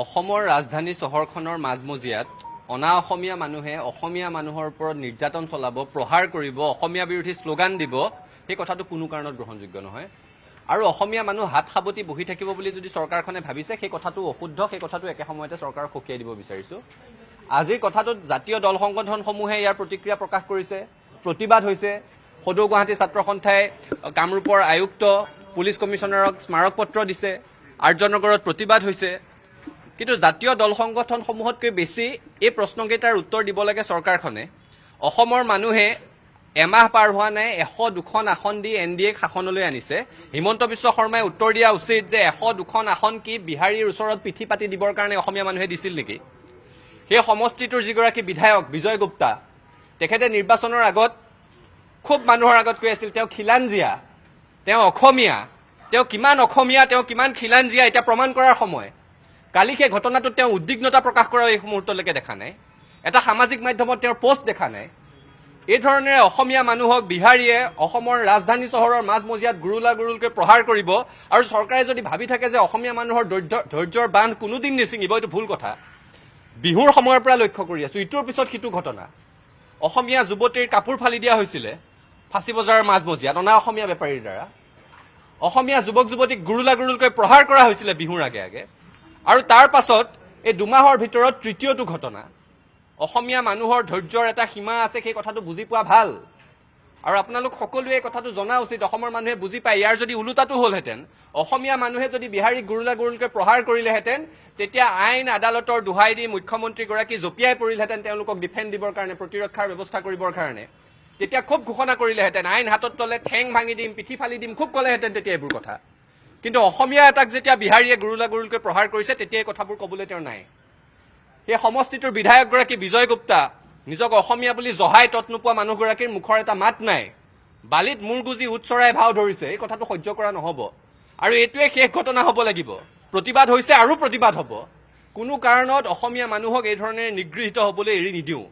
অসমৰ ৰাজধানী চহৰখনৰ মাজমজিয়াত অনা অসমীয়া মানুহে অসমীয়া মানুহৰ ওপৰত নিৰ্যাতন চলাব, প্ৰহাৰ কৰিব, অসমীয়া বিৰোধী শ্লোগান দিব, সেই কথাটো কোনো কাৰণত গ্ৰহণযোগ্য নহয়। আৰু অসমীয়া মানুহ হাত সাবতি বহি থাকিব বুলি যদি চৰকাৰখনে ভাবিছে, সেই কথাটো অশুদ্ধ, সেই কথাটো একে সময়তে চৰকাৰক সকীয়াই দিব বিচাৰিছো। আজিৰ কথাটোত জাতীয় দল সংগঠনসমূহে ইয়াৰ প্ৰতিক্ৰিয়া প্ৰকাশ কৰিছে, প্ৰতিবাদ হৈছে। সদৌ গুৱাহাটী ছাত্ৰ সন্থাই কামৰূপৰ আয়ুক্ত, পুলিচ কমিশ্যনাৰক স্মাৰকপত্ৰ দিছে, আৰ্যনগৰত প্ৰতিবাদ হৈছে। কিন্তু জাতীয় দল সংগঠনসমূহতকৈ বেছি এই প্ৰশ্নকেইটাৰ উত্তৰ দিব লাগে চৰকাৰখনে। অসমৰ মানুহে এমাহ পাৰ হোৱা নাই 102খন আসন দি NDAক শাসনলৈ আনিছে। হিমন্ত বিশ্ব শৰ্মাই উত্তৰ দিয়া উচিত যে 102খন আসন কি বিহাৰীৰ ওচৰত পিঠি পাতি দিবৰ কাৰণে অসমীয়া মানুহে দিছিল নেকি? সেই সমষ্টিটোৰ যিগৰাকী বিধায়ক বিজয় গুপ্তা, তেখেতে নিৰ্বাচনৰ আগত খুব মানুহৰ আগত কৈ আছিল তেওঁ খিলাঞ্জীয়া, তেওঁ অসমীয়া, তেওঁ কিমান খিলাঞ্জীয়া এতিয়া প্ৰমাণ কৰাৰ সময়। কালি সেই ঘটনাটোত তেওঁ উদ্বিগ্নতা প্ৰকাশ কৰা এই মুহূৰ্তলৈকে দেখা নাই। এটা সামাজিক মাধ্যমত তেওঁৰ পোষ্ট দেখা নাই। এই ধৰণেৰে অসমীয়া মানুহক বিহাৰীয়ে অসমৰ ৰাজধানী চহৰৰ মাজমজিয়াত গুৰুলকৈ প্ৰহাৰ কৰিব আৰু চৰকাৰে যদি ভাবি থাকে যে অসমীয়া মানুহৰ ধৈৰ্যৰ বান্ধ কোনোদিন নিছিঙিব, এইটো ভুল কথা। বিহুৰ সময়ৰ পৰা লক্ষ্য কৰি আছো, ইটোৰ পিছত সিটো ঘটনা। অসমীয়া যুৱতীৰ কাপোৰ ফালি দিয়া হৈছিলে ফাঁচী বজাৰৰ মাজমজিয়াত অনা অসমীয়া বেপাৰীৰ দ্বাৰা। অসমীয়া যুৱক যুৱতীক গুৰুলকৈ প্ৰহাৰ কৰা হৈছিলে বিহুৰ আগে আগে। আৰু তাৰ পাছত এই দুমাহৰ ভিতৰত তৃতীয়টো ঘটনা। অসমীয়া মানুহৰ ধৈৰ্যৰ এটা সীমা আছে, সেই কথাটো বুজি পোৱা ভাল। আৰু আপোনালোক সকলোৱে এই কথাটো জনা উচিত, অসমৰ মানুহে বুজি পায়। ইয়াৰ যদি ওলোটাটো হ'লহেঁতেন, অসমীয়া মানুহে যদি বিহাৰীক গুৰুলকৈ প্ৰহাৰ কৰিলেহেঁতেন, তেতিয়া আইন আদালতৰ দোহাই দি মুখ্যমন্ত্ৰীগৰাকী জঁপিয়াই পৰিলহেঁতেন তেওঁলোকক ডিফেণ্ড দিবৰ কাৰণে, প্ৰতিৰক্ষাৰ ব্যৱস্থা কৰিবৰ কাৰণে। তেতিয়া খুব ঘোষণা কৰিলেহেঁতেন, আইন হাতত ল'লে ঠেং ভাঙি দিম, পিঠি ফালি দিম, খুব ক'লেহেঁতেন তেতিয়া এইবোৰ কথা। কিন্তু অসমীয়া এটাক যেতিয়া বিহাৰীয়ে গুৰুলকৈ প্ৰহাৰ কৰিছে, তেতিয়া এই কথাবোৰ ক'বলৈ তেওঁৰ নাই। সেই সমষ্টিটোৰ বিধায়কগৰাকী বিজয় গুপ্তা, নিজক অসমীয়া বুলি জহাই তত নোপোৱা মানুহগৰাকীৰ মুখৰ এটা মাত নাই। বালিত মূৰ গুজি উৎ চৰাই ভাও ধৰিছে, এই কথাটো সহ্য কৰা নহ'ব। আৰু এইটোৱে শেষ ঘটনা হ'ব লাগিব। প্ৰতিবাদ হৈছে আৰু প্ৰতিবাদ হ'ব। কোনো কাৰণত অসমীয়া মানুহক এই ধৰণে নিগৃহীত হ'বলৈ এৰি নিদিওঁ।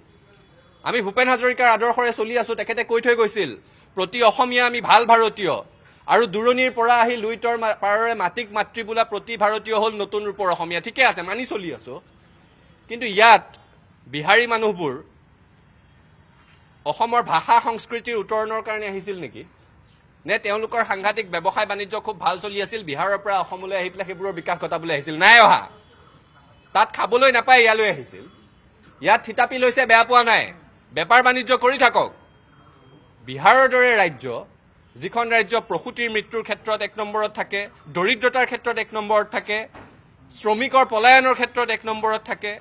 আমি ভূপেন হাজৰিকাৰ আদৰ্শৰে চলি আছো। তেখেতে কৈ থৈ গৈছিল, প্ৰতি অসমীয়া আমি ভাল ভাৰতীয়, আৰু দূৰণিৰ পৰা আহি লুইতৰ পাৰৰে মাটিক মাতৃ বোলা প্ৰতি ভাৰতীয় হ'ল নতুন ৰূপৰ অসমীয়া। ঠিকে আছে, মানি চলি আছো। কিন্তু ইয়াত বিহাৰী মানুহবোৰ অসমৰ ভাষা সংস্কৃতিৰ উত্তৰণৰ কাৰণে আহিছিল নেকি? নে তেওঁলোকৰ সাংঘাতিক ব্যৱসায় বাণিজ্য খুব ভাল চলি আছিল, বিহাৰৰ পৰা অসমলৈ আহি পেলাই সেইবোৰৰ বিকাশ ঘটাবলৈ আহিছিল? নাই অহা। তাত খাবলৈ নাপায় ইয়ালৈ আহিছিল। ইয়াত থিতাপি লৈছে, বেয়া পোৱা নাই, বেপাৰ বাণিজ্য কৰি থাকক। বিহাৰৰ দৰে ৰাজ্য, যিখন ৰাজ্য প্ৰসূতিৰ মৃত্যুৰ ক্ষেত্ৰত 1 নম্বৰত থাকে, দৰিদ্ৰতাৰ ক্ষেত্ৰত 1 নম্বৰত থাকে, শ্ৰমিকৰ পলায়নৰ ক্ষেত্ৰত 1 নম্বৰত থাকে,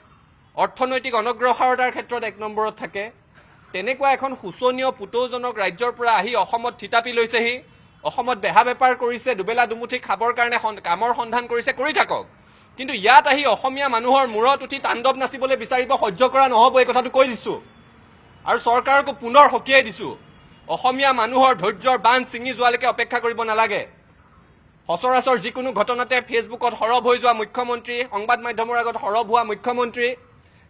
অৰ্থনৈতিক অনগ্ৰসৰতাৰ ক্ষেত্ৰত 1 নম্বৰত থাকে, তেনেকুৱা এখন শোচনীয় পুতৌজনক ৰাজ্যৰ পৰা আহি অসমত থিতাপি লৈছেহি। অসমত বেহা বেপাৰ কৰিছে, দুবেলা দুমুঠি খাবৰ কাৰণে কামৰ সন্ধান কৰিছে, কৰি থাকক। কিন্তু ইয়াত আহি অসমীয়া মানুহৰ মূৰত উঠি তাণ্ডৱ নাচিবলৈ বিচাৰিব, সহ্য কৰা নহ'ব, এই কথাটো কৈ দিছো। আৰু চৰকাৰকো পুনৰ সকীয়াই দিছো, অসমীয়া মানুহৰ ধৈৰ্যৰ বান্ধ ছিঙি যোৱালৈকে অপেক্ষা কৰিব নালাগে। সচৰাচৰ যিকোনো ঘটনাতে ফেচবুকত সৰব হৈ যোৱা মুখ্যমন্ত্ৰী, সংবাদ মাধ্যমৰ আগত সৰব হোৱা মুখ্যমন্ত্ৰী,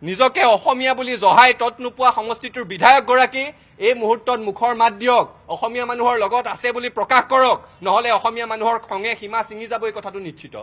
নিজকে অসমীয়া বুলি জহাই তত নোপোৱা সমষ্টিটোৰ বিধায়কগৰাকী এই মুহূৰ্তত মুখৰ মাত দিয়ক, অসমীয়া মানুহৰ লগত আছে বুলি প্ৰকাশ কৰক, নহ'লে অসমীয়া মানুহৰ খঙে সীমা ছিঙি যাব, এই কথাটো নিশ্চিত।